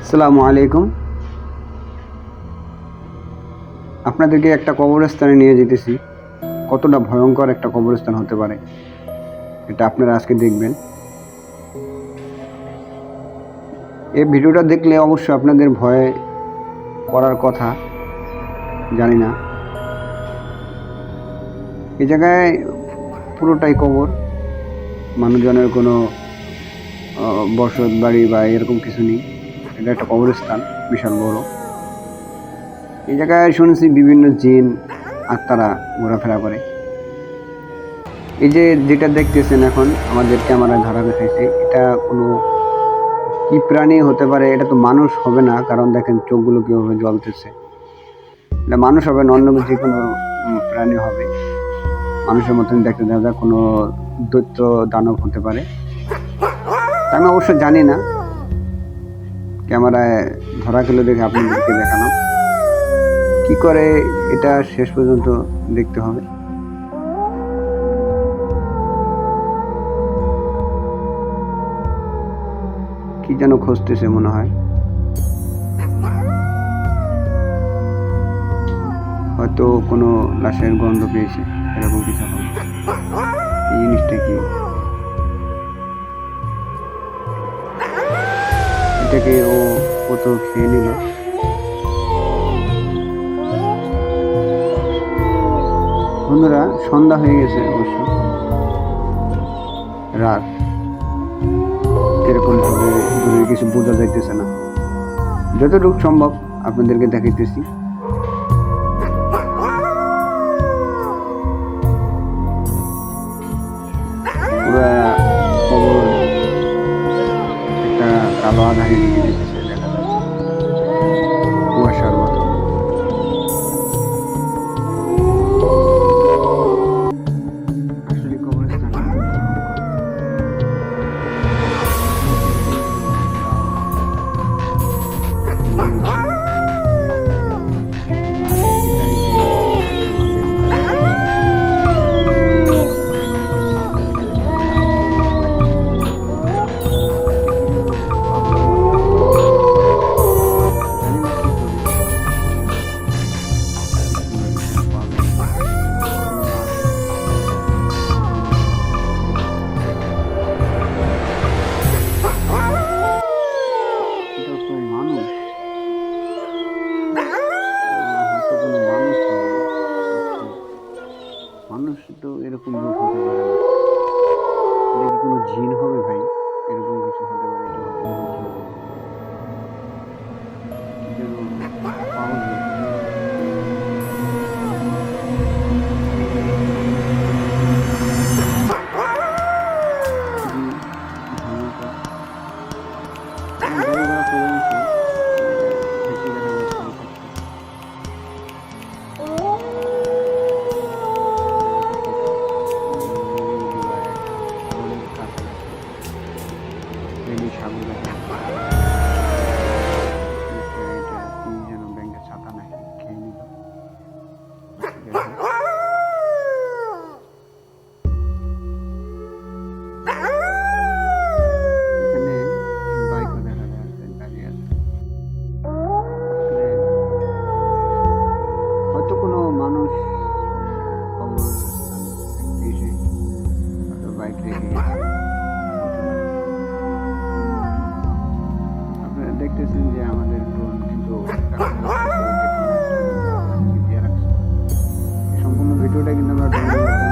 আসসালামু আলাইকুম। আপনাদেরকে একটা কবরস্থানে নিয়ে যেতেছি। কতটা ভয়ঙ্কর একটা কবরস্থান হতে পারে এটা আপনারা আজকে দেখবেন। এই ভিডিওটা দেখলে অবশ্যই আপনাদের ভয়ে করার কথা, জানি না। এই জায়গায় পুরোটাই কবর, মানুষজনের কোনো বসত বাড়ি বা এরকম কিছু নেই। এটা একটা কবরস্থান, বিশাল বড়। এই জায়গায় শুনেছি বিভিন্ন জিন আত্মারা ঘোরাফেরা করে। এই যে যেটা দেখতেছেন এখন আমাদের ক্যামেরায় ধরা দেখাইছে, এটা কোনো কি প্রাণী হতে পারে? এটা তো মানুষ হবে না, কারণ দেখেন চোখগুলো কিভাবে জ্বলতেছে। এটা মানুষ হবে না, অন্য যে কোনো প্রাণী হবে। মানুষের মতন দেখতে দেখা যায়, কোনো দৈত্য দানব হতে পারে। আমি অবশ্য জানি না, ক্যামেরায় ধরা খেলে দেখে আপনাদেরকে দেখালাম। কি করে এটা শেষ পর্যন্ত দেখতে হবে। কি যেন খুঁজতেছে মনে হয়, হয়তো কোনো লাশের গন্ধ পেয়েছে, এরকম কিছু হবে। এই জিনিসটা কি? এটাকে ও তো খেয়ে নিল। বন্ধুরা, সন্ধ্যা হয়ে গেছে, অবশ্য রাত, এরকম ভাবে দূরে কিছু বোঝা যাইতেছে না। যতটুকু সম্ভব আপনাদেরকে দেখাইতেছি। পুরা খবর একটা কালো আধারে দিকে যেতেছে, দেখা যাচ্ছে কুয়াশার মতো। আসলে কবরস্থান মানুষ তো এরকম রূপ হতে পারে না। এটা কি কোনো জিন হবে ভাই? এরকম কিছু হতে পারে, এটা হয়তো কোনো জিন হবে। কি যেন পাওয়া যায়। খুবই ভয়ঙ্কর। গাড়ি ঘোড়া চলে গেছে, ভেসে দেখা যাচ্ছে এই পাশে। সাগরের কাছাকাছি মেবি সাগর দেখা যাচ্ছে। এটা কি যেন ব্যাংকের ছাতা নাকি খেয়ে নিল। এখানে বাইকও দেখা যাচ্ছে, দাঁড়িয়ে আছে। হয়তো কোনো মানুষ কবরস্থান দেখতে এসে হয়তো বাইক রেখে গেছে, হতে পারে। আপনারা দেখতেছেন যে আমাদের ড্রোন কিন্তু সম্পূর্ণ ভিডিওটা কিন্তু আমরা ড্রোনের